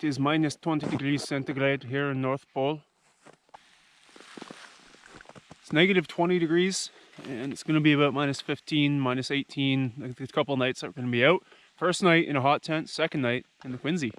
It is minus 20 degrees centigrade here in North Pole. It's negative 20 degrees and it's going to be about minus 15, minus 18. A couple of nights that we're going to be out. First night in a hot tent, second night in the Quincy.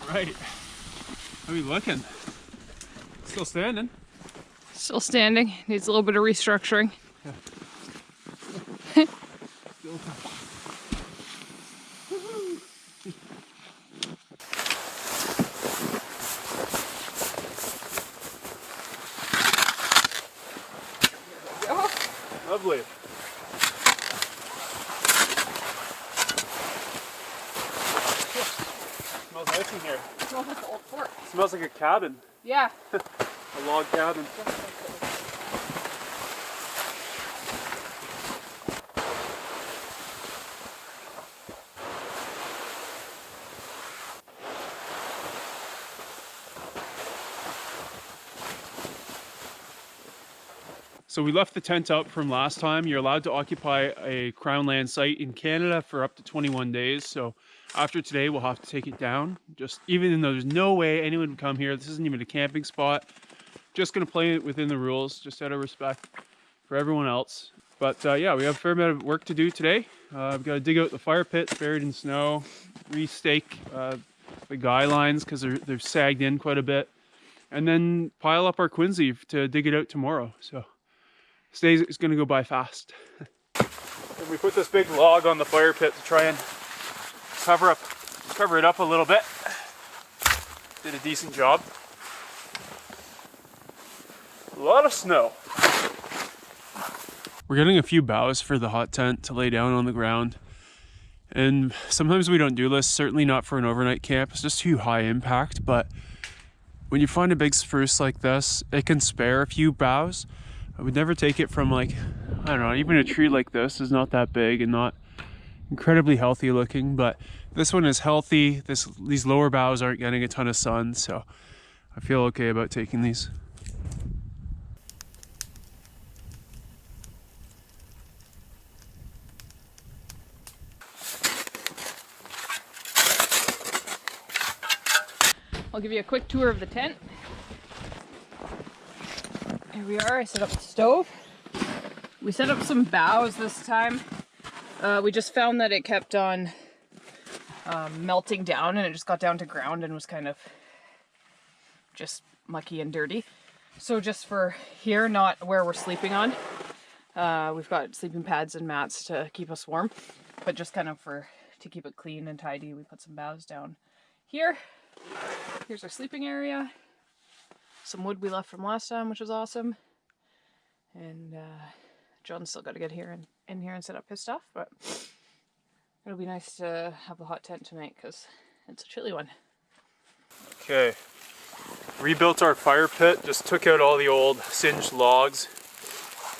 Right. How are you looking? Still standing? Still standing. Needs a little bit of restructuring. Yeah. Lovely. Smells nice in here. It smells like the old fort. Smells like a cabin. Yeah. A log cabin. So we left the tent up from last time. You're allowed to occupy a Crown land site in Canada for up to 21 days. So after today, we'll have to take it down. Just even though there's no way anyone would come here, this isn't even a camping spot. Just gonna play it within the rules, just out of respect for everyone else. But yeah, we have a fair bit of work to do today. We've got to dig out the fire pit buried in snow, re-stake the guy lines because they're sagged in quite a bit, and then pile up our Quincy to dig it out tomorrow. So this day is going to go by fast. And we put this big log on the fire pit to try and cover it up a little bit. Did a decent job. A lot of snow. We're getting a few boughs for the hot tent to lay down on the ground. And sometimes we don't do this, certainly not for an overnight camp. It's just too high impact, but when you find a big spruce like this, it can spare a few boughs. I would never take it from, like, I don't know, even a tree like this is not that big and not incredibly healthy looking, but this one is healthy. These lower boughs aren't getting a ton of sun, so I feel okay about taking these. I'll give you a quick tour of the tent. Here we are. I set up the stove. We set up some boughs this time. We just found that it kept on melting down and it just got down to ground and was kind of just mucky and dirty. So just for here, not where we're sleeping on, we've got sleeping pads and mats to keep us warm, but just kind of to keep it clean and tidy, we put some boughs down here. Here's our sleeping area. Some wood we left from last time, which was awesome. And John's still got to get here in here and set up his stuff, but it'll be nice to have the hot tent tonight because it's a chilly one. Okay, rebuilt our fire pit, just took out all the old singed logs,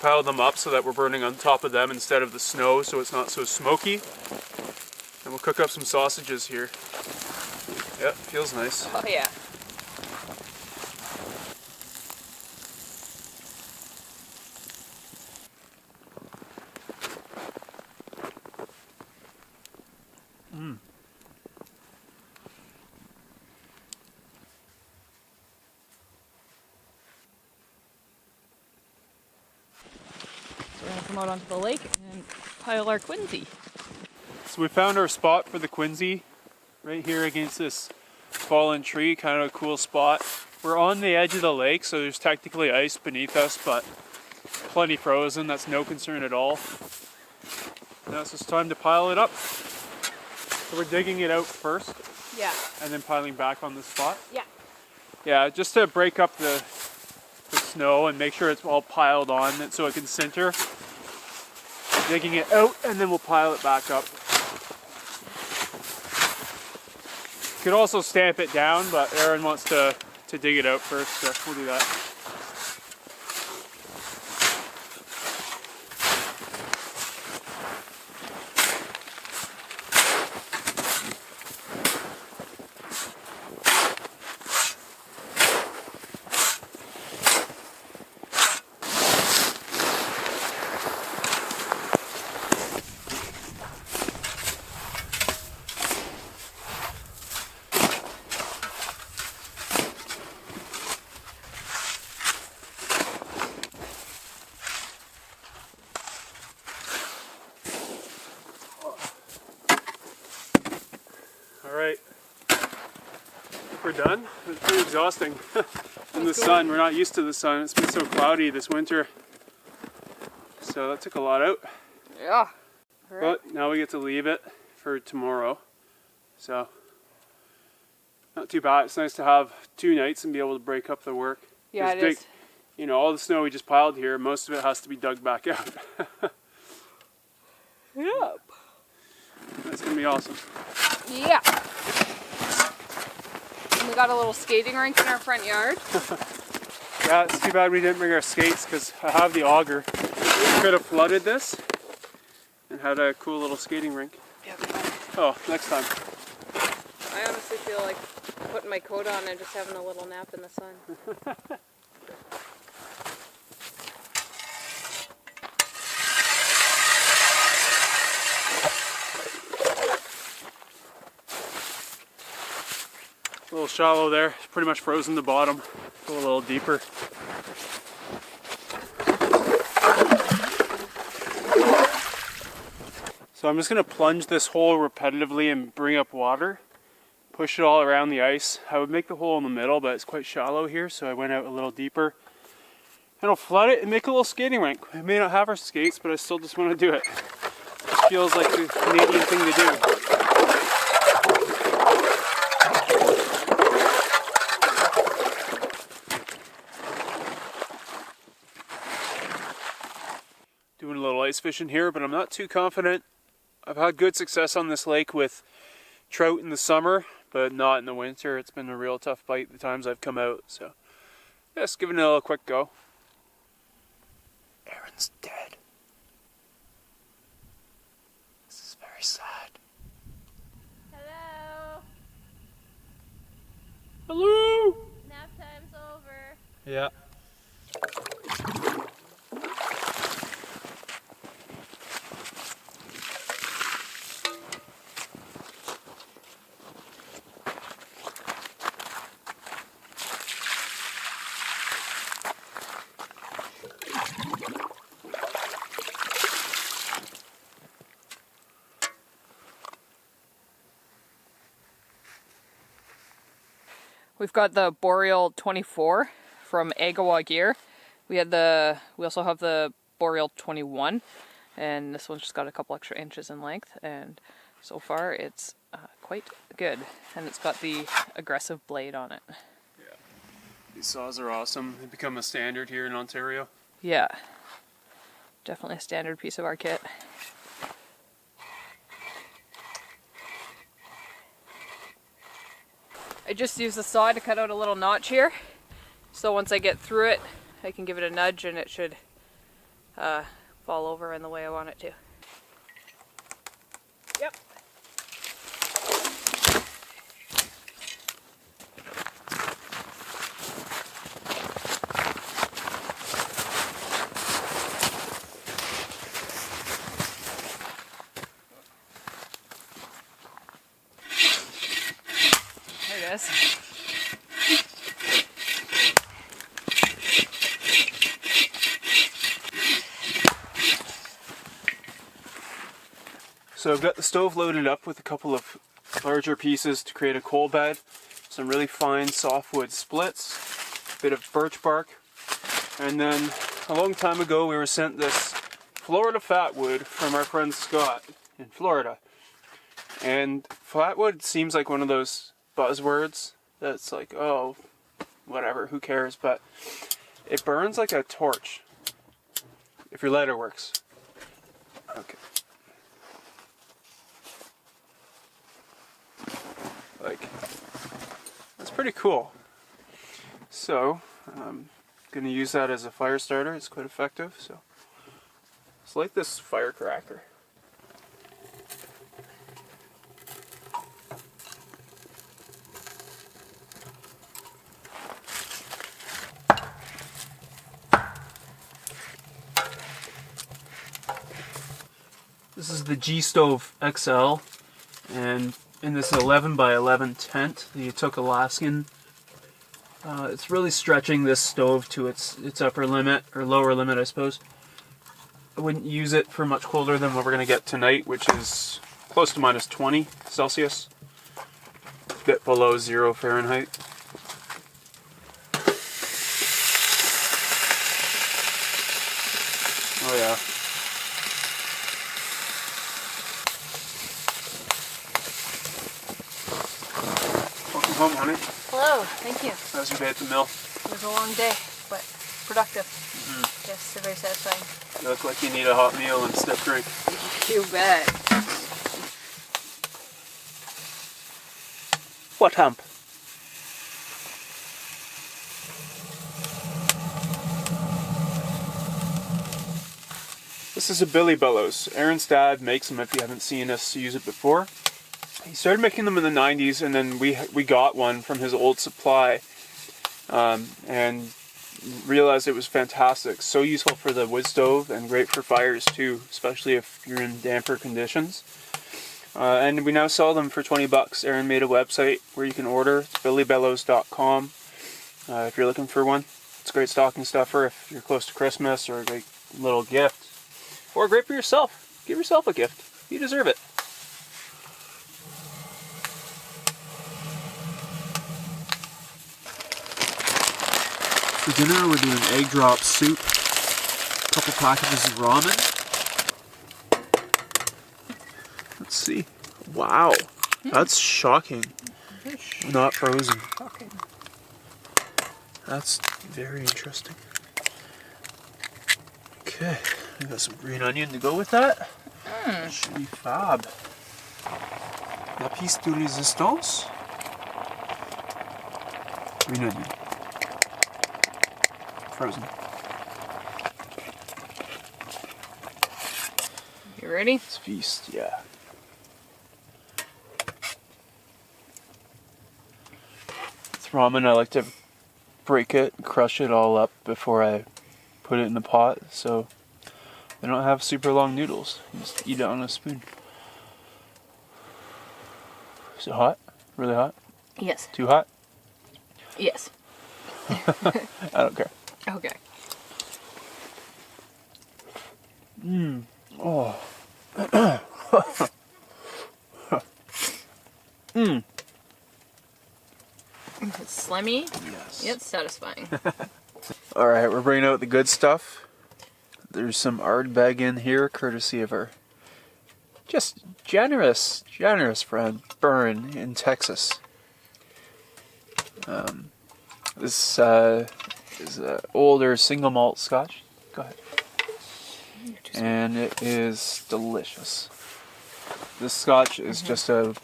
piled them up so that we're burning on top of them instead of the snow so it's not so smoky. And we'll cook up some sausages here. Yep, feels nice. Oh yeah. So we're gonna come out onto the lake and pile our Quincy. So we found our spot for the Quincy right here against this fallen tree, kind of a cool spot. We're on the edge of the lake, so there's technically ice beneath us, but plenty frozen. That's no concern at all. Now it's just time to pile it up. So we're digging it out first. Yeah. And then piling back on the spot. Yeah. Yeah, just to break up the snow and make sure it's all piled on so it can sinter. Digging it out and then we'll pile it back up. You could also stamp it down, but Aaron wants to dig it out first, so we'll do that. Alright, we're done. It was pretty exhausting in the sun. We're not used to the sun. It's been so cloudy this winter. So that took a lot out. Yeah. Right. But now we get to leave it for tomorrow. So, not too bad. It's nice to have 2 nights and be able to break up the work. Yeah, it is. You know, all the snow we just piled here, most of it has to be dug back out. Yep. That's going to be awesome. Yeah. And we got a little skating rink in our front yard. Yeah, it's too bad we didn't bring our skates because I have the auger. We could have flooded this and had a cool little skating rink. Yep. Oh, next time. I honestly feel like putting my coat on and just having a little nap in the sun. A little shallow there. It's pretty much frozen the bottom. Go a little deeper. So I'm just going to plunge this hole repetitively and bring up water. Push it all around the ice. I would make the hole in the middle, but it's quite shallow here, so I went out a little deeper. And I'll flood it and make a little skating rink. I may not have our skates, but I still just want to do it. It feels like the Canadian thing to do. Doing a little ice fishing here, but I'm not too confident. I've had good success on this lake with trout in the summer, but not in the winter. It's been a real tough bite the times I've come out, so just giving it a little quick go. Aaron's dead. This is very sad. Hello. Hello! Nap time's over. Yeah. We've got the Boreal 24 from Agawa Gear. We also have the Boreal 21, and this one's just got a couple extra inches in length, and so far it's quite good. And it's got the aggressive blade on it. Yeah. These saws are awesome. They've become a standard here in Ontario. Yeah. Definitely a standard piece of our kit. I just use the saw to cut out a little notch here, so once I get through it I can give it a nudge and it should fall over in the way I want it to. Yep. There it is. So I've got the stove loaded up with a couple of larger pieces to create a coal bed, some really fine softwood splits, bit of birch bark. And then a long time ago we were sent this Florida fatwood from our friend Scott in Florida. And flatwood seems like one of those buzzwords that's like, oh, whatever, who cares? But it burns like a torch if your lighter works. Okay. Like, that's pretty cool. So, I'm going to use that as a fire starter. It's quite effective. So, let's light this firecracker. This is the G-Stove XL, and in this 11 by 11 tent, you took Alaskan. It's really stretching this stove to its upper limit, or lower limit, I suppose. I wouldn't use it for much colder than what we're going to get tonight, which is close to minus 20 Celsius. A bit below 0 Fahrenheit. Oh yeah. Welcome home, honey. Hello, thank you. How's your day at the mill? It was a long day, but productive. Yes, very satisfying. You look like you need a hot meal and a stiff drink. You bet. What hump? This is a Billy Bellows. Aaron's dad makes them if you haven't seen us use it before. He started making them in the 90s, and then we got one from his old supply and realized it was fantastic. So useful for the wood stove and great for fires too, especially if you're in damper conditions. And we now sell them for 20 bucks. Aaron made a website where you can order. It's billybellows.com if you're looking for one. It's a great stocking stuffer if you're close to Christmas, or a great little gift. Or great for yourself. Give yourself a gift. You deserve it. For dinner, we're doing egg drop soup, a couple packages of ramen. Let's see. Wow, that's shocking. Not frozen. Okay. That's very interesting. Okay, we got some green onion to go with that. Should be fab. La pièce de résistance. Green onion. Frozen. You ready? Let's feast, yeah. With ramen, I like to break it, crush it all up before I put it in the pot, so they don't have super long noodles. You just eat it on a spoon. Is it hot? Really hot? Yes. Too hot? Yes. I don't care. Okay. Oh. It's slimmy, Yes. yet satisfying. Alright, we're bringing out the good stuff. There's some Ardbeg in here, courtesy of our just generous friend, Burn in Texas. This is an older single malt scotch. Go ahead. And it is delicious. This scotch is just a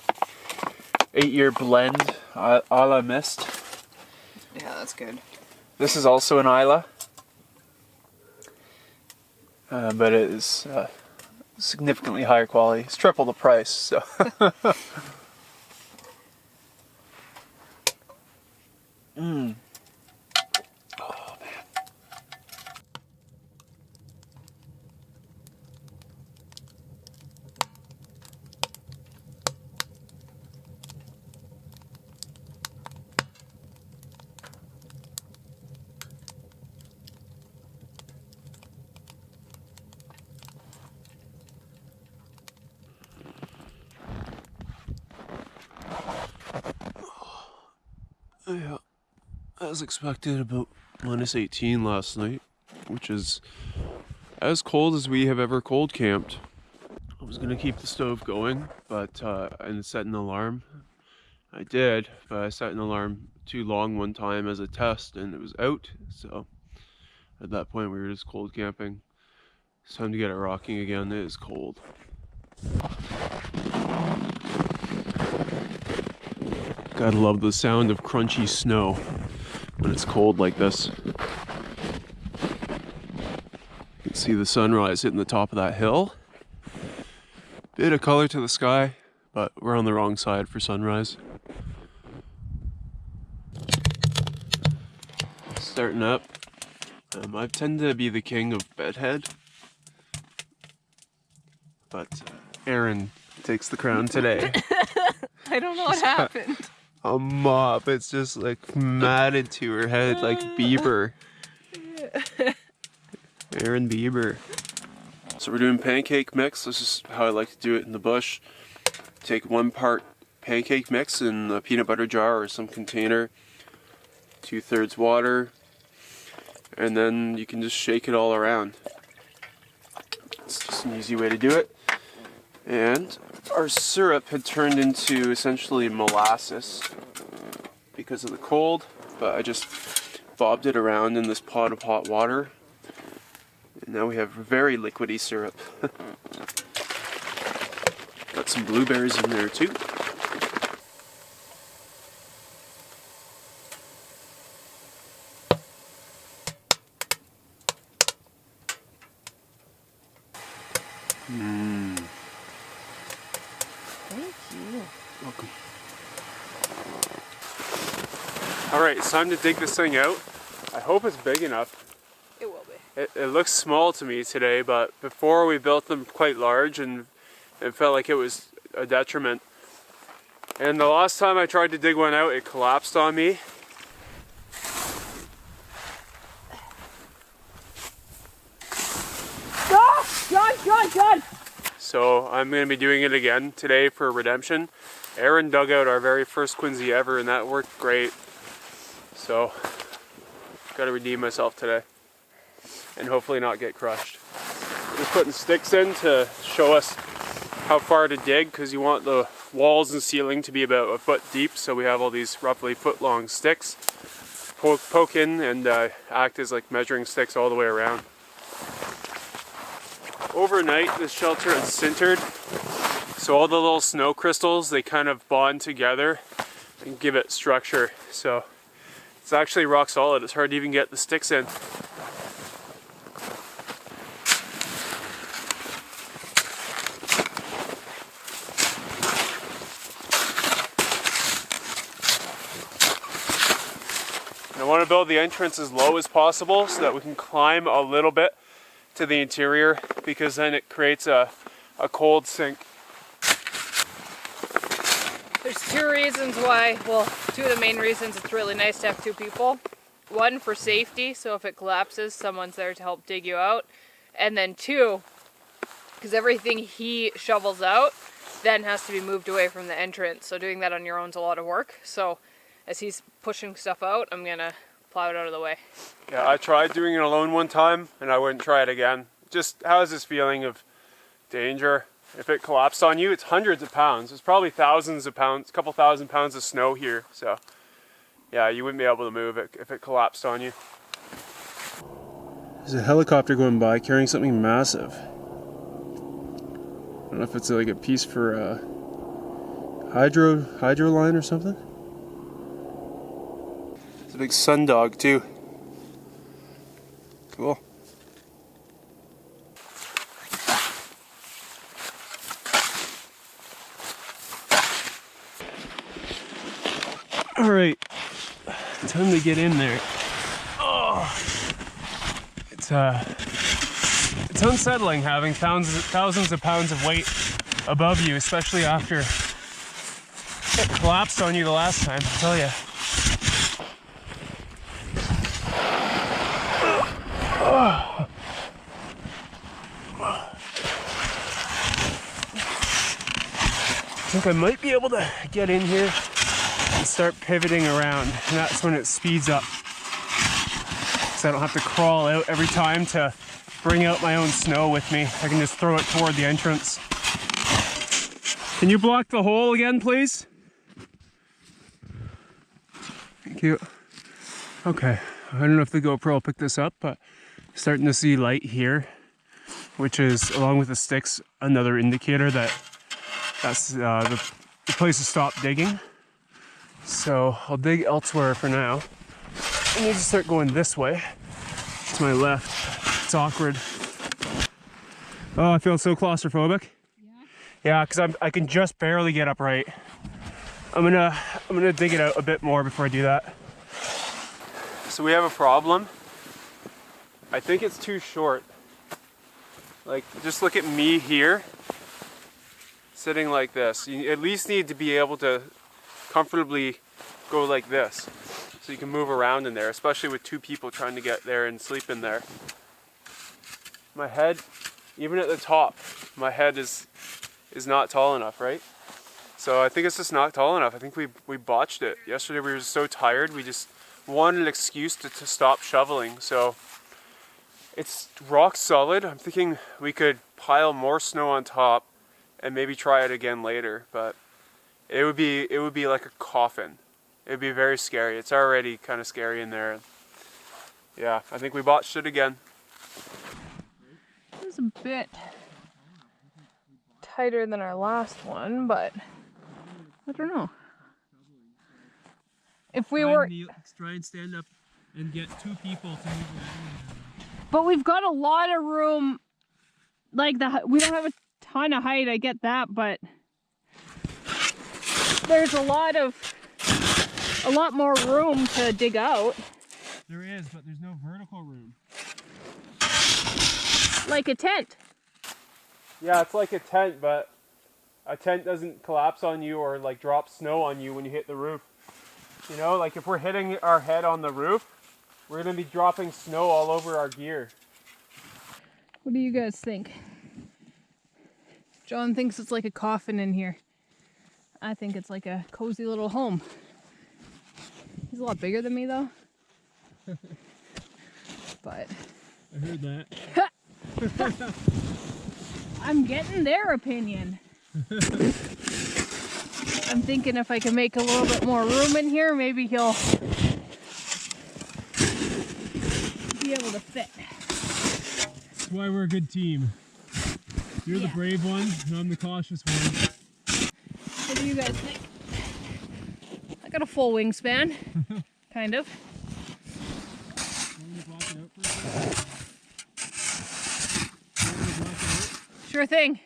8-year blend, a la Mist. Yeah, that's good. This is also an Isla, but it is significantly higher quality. It's triple the price, so. Oh man. Yeah, as expected, about -18 last night, which is as cold as we have ever cold camped. I was gonna keep the stove going, but and set an alarm. I did, but I set an alarm too long one time as a test and it was out, so at that point we were just cold camping. It's time to get it rocking again. It is cold. Gotta love the sound of crunchy snow when it's cold like this. You can see the sunrise hitting the top of that hill. Bit of color to the sky, but we're on the wrong side for sunrise. Starting up. I tend to be the king of bedhead, but Erin takes the crown today. I don't know what happened. A mop, it's just like matted to her head like Bieber. Erin Bieber. So we're doing pancake mix. This is how I like to do it in the bush. Take 1 part pancake mix in a peanut butter jar or some container, 2/3 water, and then you can just shake it all around. It's just an easy way to do it. And our syrup had turned into essentially molasses because of the cold, but I just bobbed it around in this pot of hot water. And now we have very liquidy syrup. Got some blueberries in there too. Thank you. Welcome. Alright, it's time to dig this thing out. I hope it's big enough. It will be. It looks small to me today, but before we built them quite large and it felt like it was a detriment. And the last time I tried to dig one out, it collapsed on me. John! So I'm going to be doing it again today for redemption. Erin dug out our very first Quincy ever and that worked great. So, got to redeem myself today. And hopefully not get crushed. Just putting sticks in to show us how far to dig, because you want the walls and ceiling to be about a foot deep, so we have all these roughly foot-long sticks. Poke in and act as like measuring sticks all the way around. Overnight, this shelter is sintered, so all the little snow crystals, they kind of bond together and give it structure. So it's actually rock solid. It's hard to even get the sticks in. And I want to build the entrance as low as possible so that we can climb a little bit to the interior, because then it creates a cold sink. There's 2 reasons why, well, 2 of the main reasons it's really nice to have 2 people. 1, for safety, so if it collapses, someone's there to help dig you out. And then 2, because everything he shovels out then has to be moved away from the entrance. So doing that on your own is a lot of work. So as he's pushing stuff out, I'm gonna plow it out of the way. Yeah, I tried doing it alone one time and I wouldn't try it again. Just how's this feeling of danger? If it collapsed on you, it's hundreds of pounds. It's probably thousands of pounds, a couple thousand pounds of snow here. So yeah, you wouldn't be able to move it if it collapsed on you. There's a helicopter going by carrying something massive. I don't know if it's like a piece for a hydro line or something. It's a big sundog too. Cool. All right, time to get in there. Oh, it's unsettling having thousands of pounds of weight above you, especially after it collapsed on you the last time, I tell you. I think I might be able to get in here and start pivoting around, and that's when it speeds up. So I don't have to crawl out every time to bring out my own snow with me. I can just throw it toward the entrance. Can you block the hole again, please? Thank you. Okay, I don't know if the GoPro will pick this up, but starting to see light here, which is, along with the sticks, another indicator that that's the place to stop digging. So I'll dig elsewhere for now. I need to start going this way to my left. It's awkward. Oh, I feel so claustrophobic. Yeah, because I can just barely get upright. I'm gonna dig it out a bit more before I do that. So we have a problem. I think it's too short. Like, just look at me here, sitting like this. You at least need to be able to comfortably go like this, so you can move around in there, especially with two people trying to get there and sleep in there. My head, even at the top, my head is not tall enough, right? So I think it's just not tall enough. I think we botched it. Yesterday we were so tired, we just wanted an excuse to stop shoveling. So it's rock solid. I'm thinking we could pile more snow on top and maybe try it again later, but it would be like a coffin. It would be very scary. It's already kind of scary in there. Yeah, I think we botched it again. It was a bit tighter than our last one, but I don't know. If we were... Try and stand up and get two people to move around. But we've got a lot of room. Like, we don't have a ton of height, I get that, but there's a lot more room to dig out. There is, but there's no vertical room. Like a tent. Yeah, it's like a tent, but a tent doesn't collapse on you or like drop snow on you when you hit the roof. You know, like if we're hitting our head on the roof, we're gonna be dropping snow all over our gear. What do you guys think? John thinks it's like a coffin in here. I think it's like a cozy little home. He's a lot bigger than me though. But I heard that. I'm getting their opinion. I'm thinking if I can make a little bit more room in here, maybe he'll be able to fit. That's why we're a good team. You're the brave one, and I'm the cautious one. What do you guys think? I got a full wingspan, kind of. Sure thing.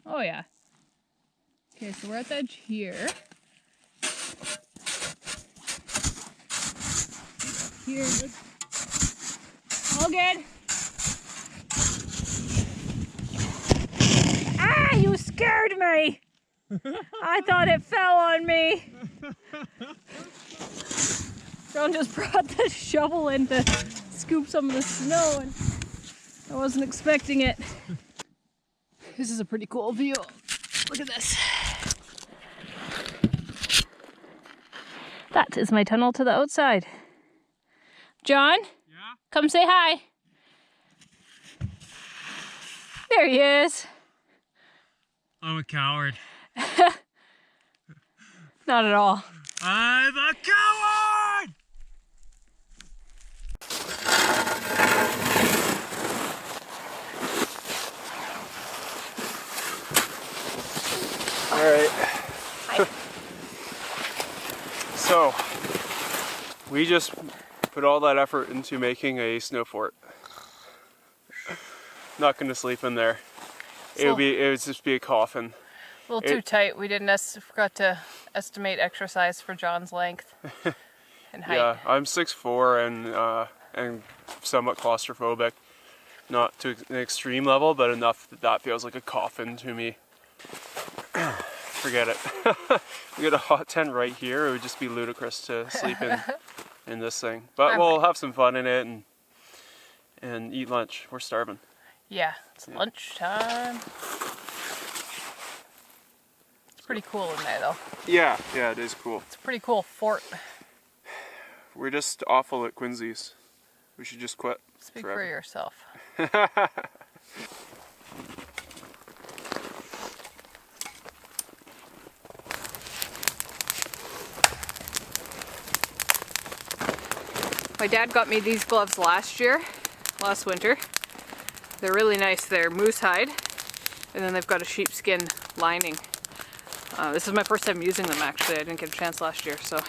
Oh yeah. Okay, so we're at the edge here. Here. All good. Ah, you scared me. I thought it fell on me. John just brought the shovel in to scoop some of the snow and I wasn't expecting it. This is a pretty cool view. Look at this. That is my tunnel to the outside. John? Yeah? Come say hi. There he is. I'm a coward. Not at all. I'm a coward! Alright. So, we just put all that effort into making a snow fort. Not gonna sleep in there. It would just be a coffin. A little too tight. We forgot to estimate exercise for John's length and height. Yeah, I'm 6'4" and somewhat claustrophobic. Not to an extreme level, but enough that feels like a coffin to me. Forget it. We got a hot tent right here. It would just be ludicrous to sleep in this thing. But we'll have some fun in it and eat lunch. We're starving. Yeah, it's lunchtime. It's pretty cool in there though. Yeah, it is cool. It's a pretty cool fort. We're just awful at Quincy's. We should just quit. Speak forever. for yourself. My dad got me these gloves last winter. They're really nice. They're moose hide, and then they've got a sheepskin lining. This is my first time using them actually. I didn't get a chance last year, so I'm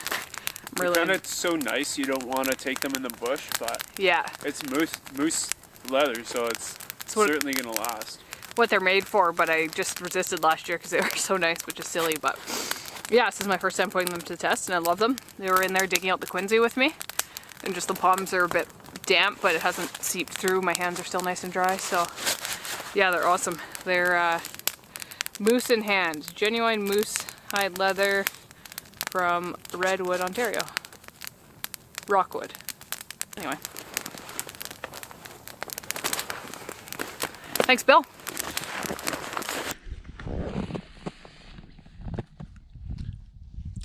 really... And it's so nice you don't want to take them in the bush, but yeah, it's moose leather, so it's certainly going to last. what they're made for, but I just resisted last year because they were so nice, which is silly, but yeah, this is my first time putting them to the test, and I love them. They were in there digging out the Quincy with me, and just the palms are a bit damp, but it hasn't seeped through. My hands are still nice and dry, so yeah, they're awesome. They're moose in hand, genuine moose hide leather from Redwood, Ontario. Rockwood. Anyway. Thanks, Bill.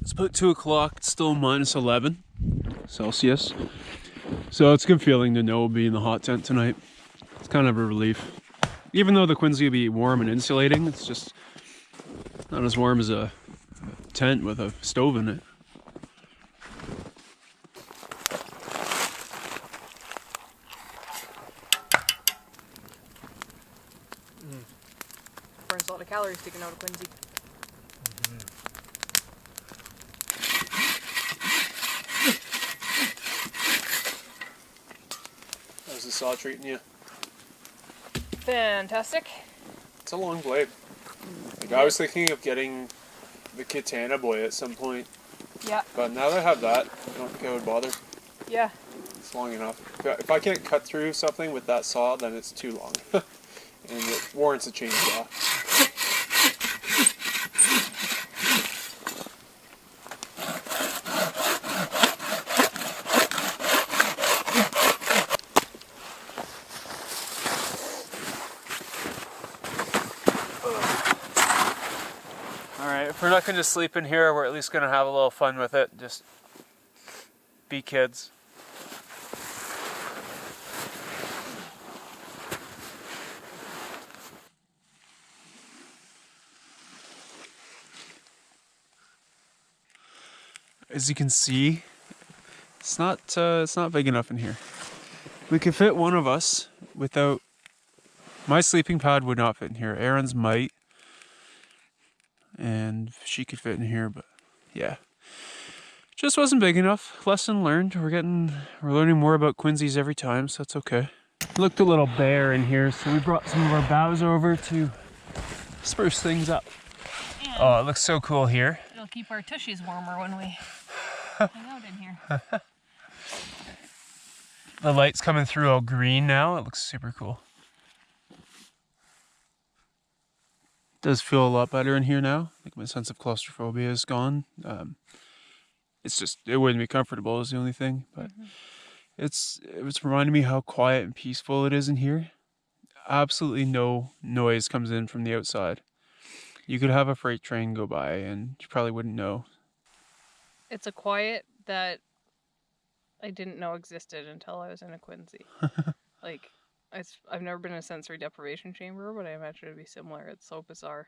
It's about 2 o'clock. It's still -11 Celsius. So it's a good feeling to know we'll be in the hot tent tonight. It's kind of a relief. Even though the Quincy will be warm and insulating, it's just not as warm as a tent with a stove in it. Burns a lot of calories taking out a Quincy. How's the saw treating you? Fantastic. It's a long blade. Like, I was thinking of getting the Katana Boy at some point, Yeah, but now that I have that, I don't think I would bother. yeah. It's long enough. If I can't cut through something with that saw, then it's too long. And it warrants a chainsaw. Alright, if we're not going to sleep in here, we're at least going to have a little fun with it. Just be kids. As you can see, it's not big enough in here. We could fit one of us without... My sleeping pad would not fit in here. Erin's might. And she could fit in here, but yeah. Just wasn't big enough. Lesson learned. We're learning more about Quincy's every time, so that's okay. Looked a little bare in here, so we brought some of our boughs over to spruce things up. And oh, it looks so cool here. it'll keep our tushies warmer when we hang out in here. The light's coming through all green now. It looks super cool. Does feel a lot better in here now. I think my sense of claustrophobia is gone. It's just, it wouldn't be comfortable is the only thing, but it's reminding me how quiet and peaceful it is in here. Absolutely no noise comes in from the outside. You could have a freight train go by and you probably wouldn't know. It's a quiet that I didn't know existed until I was in a Quincy. Like, I've never been in a sensory deprivation chamber, but I imagine it'd be similar. It's so bizarre.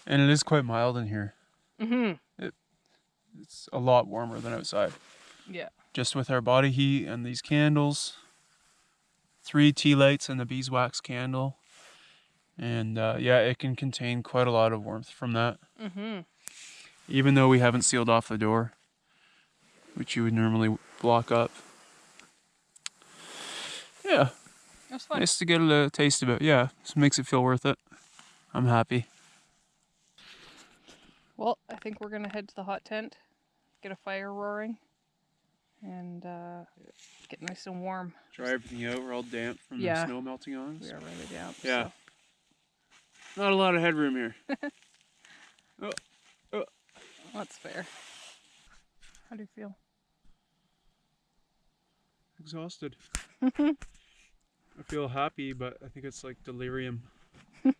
And it is quite mild in here. Mm-hmm. It's a lot warmer than outside. Yeah. Just with our body heat and these candles. 3 tea lights and the beeswax candle. And yeah, it can contain quite a lot of warmth from that. Mm-hmm. Even though we haven't sealed off the door, which you would normally block up. Yeah. It was fun. Nice to get a taste of it. Yeah, this makes it feel worth it. I'm happy. Well, I think we're gonna head to the hot tent, get a fire roaring, and get nice and warm. Dry everything out. We're all damp from Yeah. the snow melting on us. We are really damp. Yeah. So. Not a lot of headroom here. That's fair. How do you feel? Exhausted. I feel happy, but I think it's like delirium. All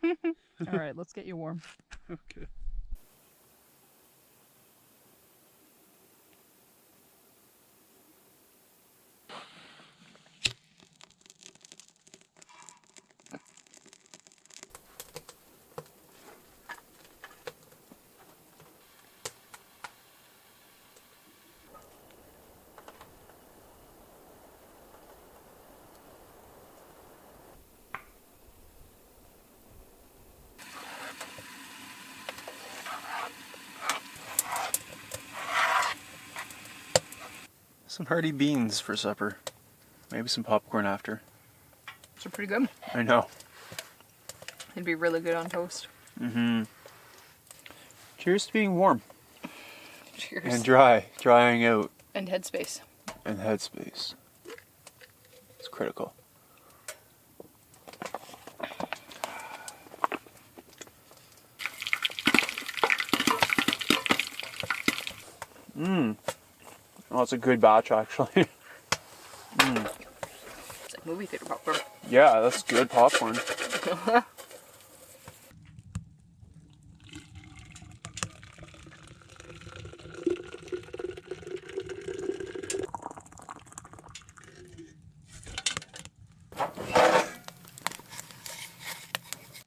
right, let's get you warm. Okay. Some hearty beans for supper. Maybe some popcorn after. Those are pretty good. I know. It'd be really good on toast. Mm-hmm. Cheers to being warm. Cheers. And drying out. And headspace. And headspace. It's critical. Mmm. Oh, it's a good batch actually. It's like movie theater popcorn. Yeah, that's good popcorn.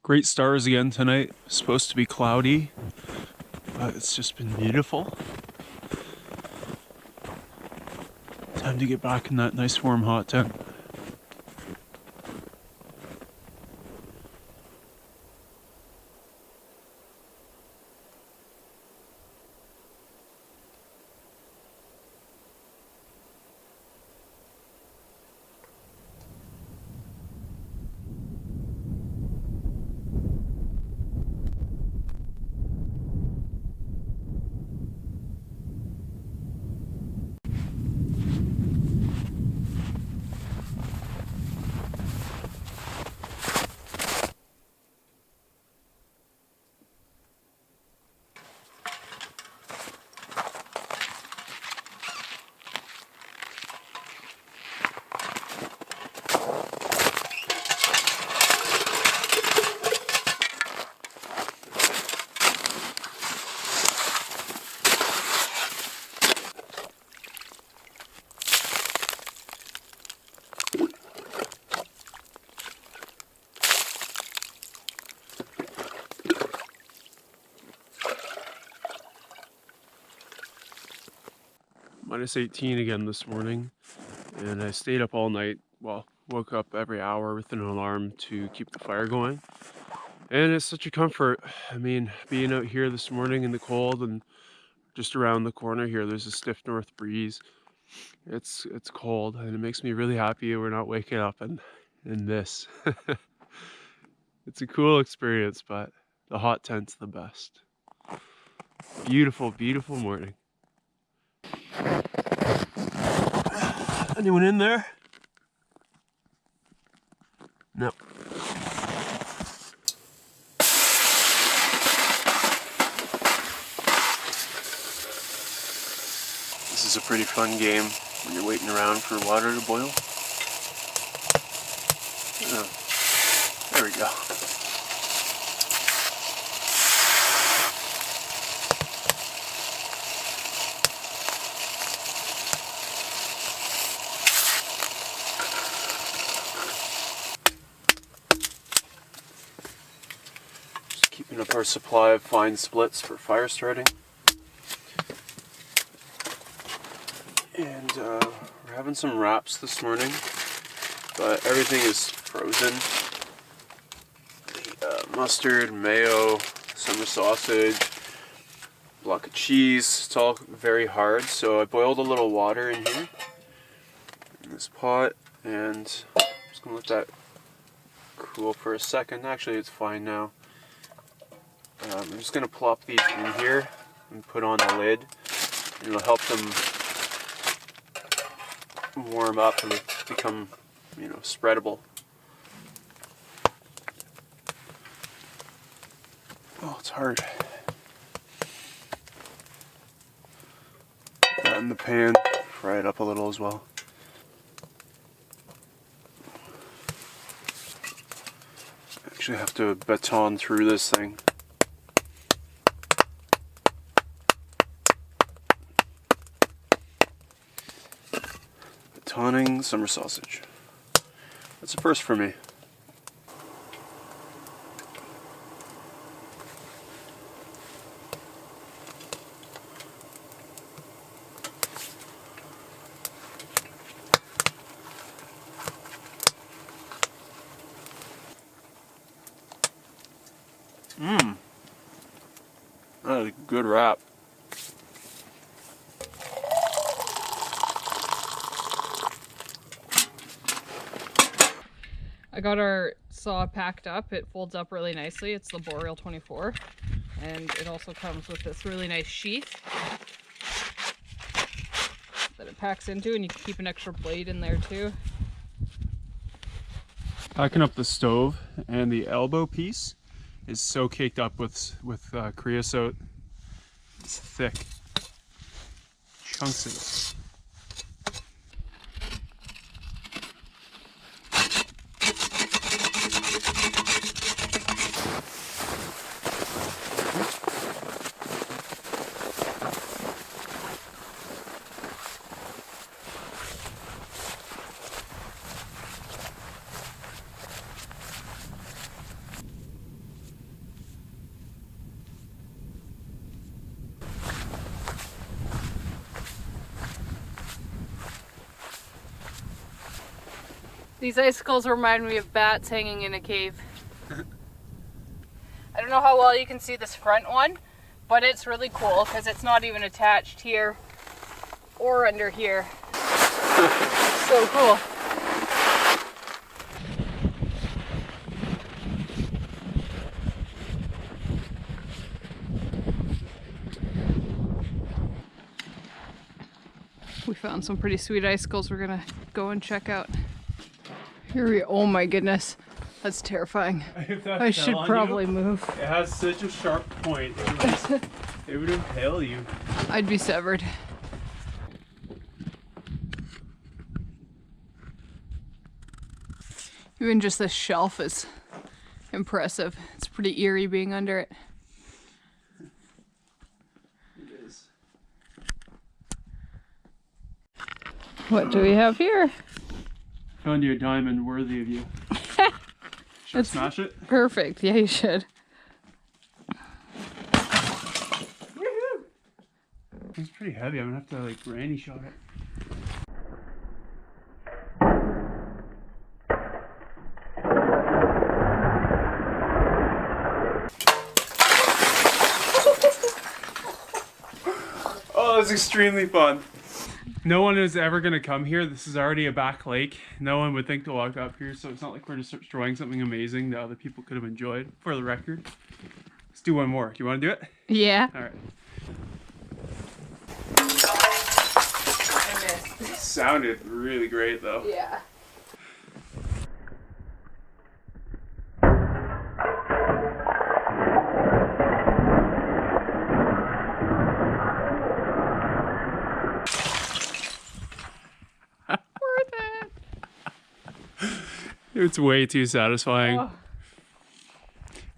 Great stars again tonight. Supposed to be cloudy, but it's just been beautiful. Time to get back in that nice warm hot tent. -18 again this morning, and I stayed up all night. Well, woke up every hour with an alarm to keep the fire going, and it's such a comfort. I mean, being out here this morning in the cold, and just around the corner here there's a stiff north breeze. It's cold, and it makes me really happy we're not waking up in this. It's a cool experience, but the hot tent's the best. Beautiful, beautiful morning. Anyone in there? No. This is a pretty fun game when you're waiting around for water to boil. Oh, there we go. Just keeping up our supply of fine splits for fire starting. And we're having some wraps this morning, but everything is frozen. The mustard, mayo, summer sausage, block of cheese, it's all very hard, so I boiled a little water in here, in this pot, and I'm just going to let that cool for a second. Actually, it's fine now. I'm just going to plop these in here and put on the lid, and it'll help them warm up and become, spreadable. Oh, it's hard. Put that in the pan, fry it up a little as well. Actually have to baton through this thing. Batoning summer sausage. That's a first for me. That is a good wrap. I got our saw packed up. It folds up really nicely. It's the Boreal 24. And it also comes with this really nice sheath that it packs into, and you can keep an extra blade in there too. Packing up the stove, and the elbow piece is so caked up with creosote. It's thick. Chunks of it. These icicles remind me of bats hanging in a cave. I don't know how well you can see this front one, but it's really cool because it's not even attached here or under here. So cool. We found some pretty sweet icicles we're gonna go and check out. Here we, oh my goodness, that's terrifying. I should probably move. It has such a sharp point. It would impale you. I'd be severed. Even just this shelf is impressive. It's pretty eerie being under it. It is. What do we have here? Found you a diamond worthy of you. Should I smash it? Perfect. Yeah, you should. Woohoo! It's pretty heavy. I'm gonna have to like granny shot it. Oh, that's extremely fun. No one is ever going to come here. This is already a back lake. No one would think to walk up here, so it's not like we're just destroying something amazing that other people could have enjoyed, for the record. Let's do one more. Do you want to do it? Yeah. All right. I missed. It sounded really great, though. Yeah. It's way too satisfying. Oh.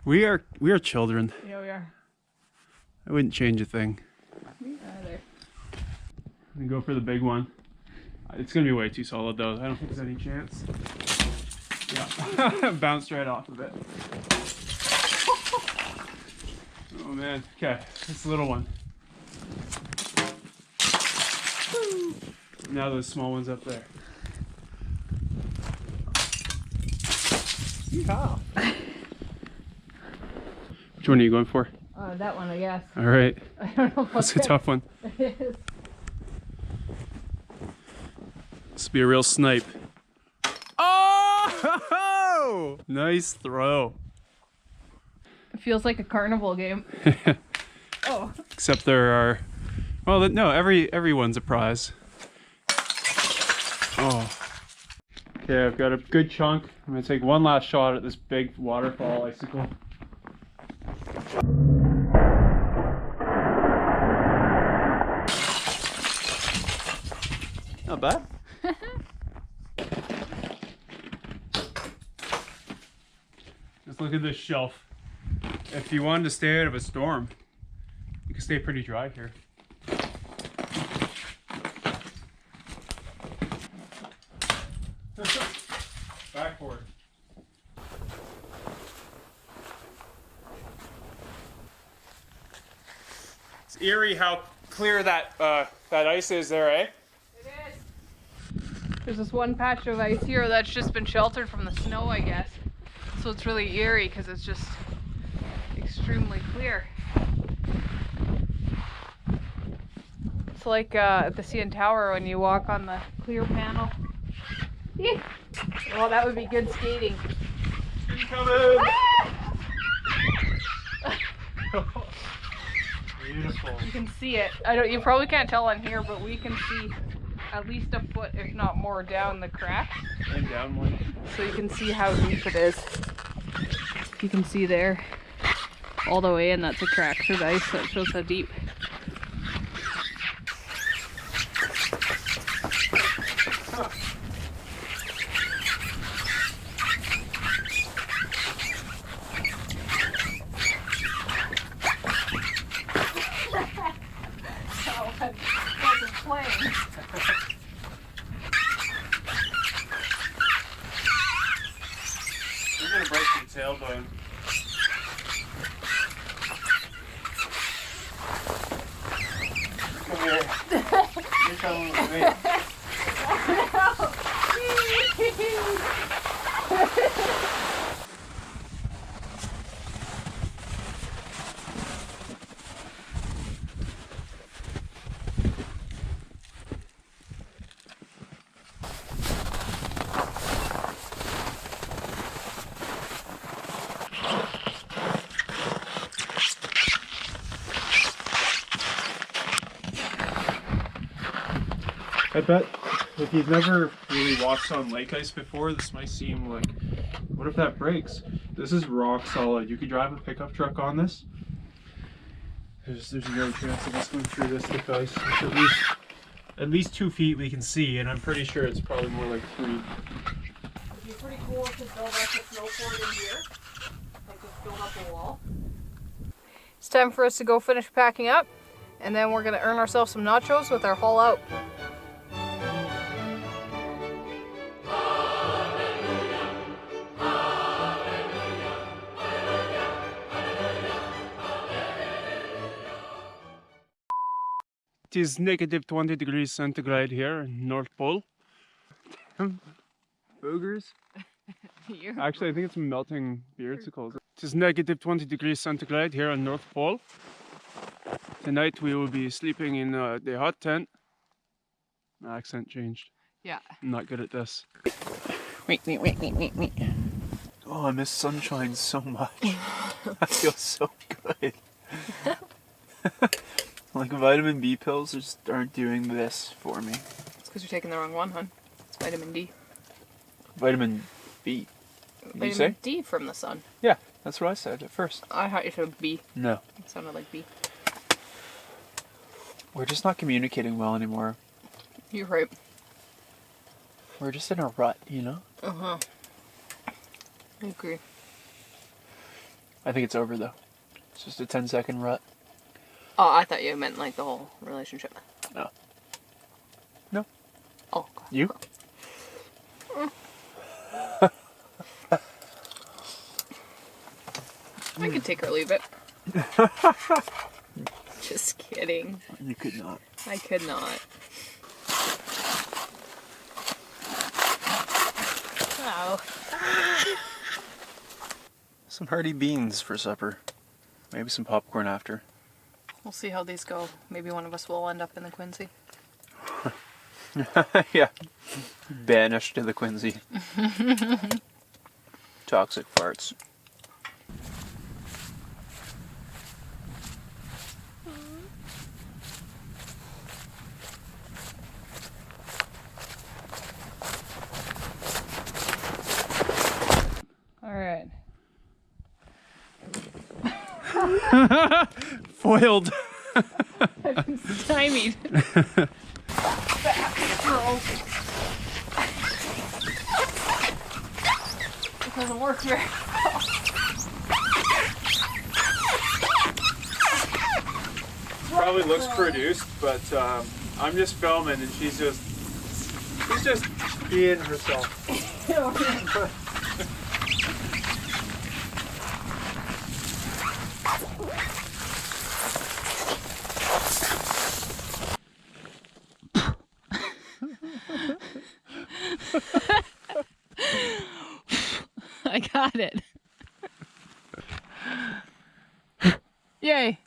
We are children. Yeah, we are. I wouldn't change a thing. Me either. I'm gonna go for the big one. It's gonna be way too solid though. I don't think there's any chance. Yeah, bounced right off of it. Oh man. Okay, this little one. Now those small ones up there. Yeehaw. Which one are you going for? That one, I guess. All right. I don't know. That's a tough one. It is. This will be a real snipe. Oh! Nice throw. It feels like a carnival game. Oh. Except there are, well, no, everyone's a prize. Oh. Okay, I've got a good chunk. I'm gonna take one last shot at this big waterfall icicle. Not bad. Just look at this shelf. If you wanted to stay out of a storm, you can stay pretty dry here. Backboard. It's eerie how clear that ice is there, eh? It is. There's this one patch of ice here that's just been sheltered from the snow, I guess. So it's really eerie because it's just extremely clear. It's like at the CN Tower when you walk on the clear panel. Yeah. Well, that would be good skating. Coming! Beautiful. You can see it. You probably can't tell on here, but we can see at least a foot, if not more, down the crack. And down one. So you can see how deep it is. You can see there, all the way in, that's a crack through the ice, so it shows how deep. You're gonna break your tailbone. Come here. You're coming with me. I bet if you've never really walked on lake ice before, this might seem like, what if that breaks? This is rock solid. You could drive a pickup truck on this. There's no chance of us going through this thick ice. It's at least 2 feet we can see, and I'm pretty sure it's probably more like 3. It'd be pretty cool to build up a snowboard in here. Like just build up a wall. It's time for us to go finish packing up, and then we're gonna earn ourselves some nachos with our haul out. It is negative 20 degrees centigrade here in North Pole. Boogers? Actually, I think it's melting beardsicles. It is negative 20 degrees centigrade here in North Pole. Tonight we will be sleeping in the hot tent. My accent changed. Yeah. I'm not good at this. Wait. Oh, I miss sunshine so much. I feel so good. Like vitamin B pills just aren't doing this for me. It's because you're taking the wrong one, hon. It's vitamin D. Vitamin B. Did you say? Vitamin D from the sun. Yeah, that's what I said at first. I thought you said B. No. It sounded like B. We're just not communicating well anymore. You're right. We're just in a rut, you know? Uh-huh. I agree. I think it's over though. It's just a 10-second rut. Oh, I thought you meant like the whole relationship. No. No. Oh. You? I could take or leave it. Just kidding. You could not. I could not. Oh. Some hearty beans for supper. Maybe some popcorn after. We'll see how these go. Maybe one of us will end up in the Quincy. Yeah. Banished to the Quincy. Toxic farts. All right. Foiled. I've been stymied. It doesn't work very well. Probably looks produced, but I'm just filming and she's just being herself. I got it. Yay.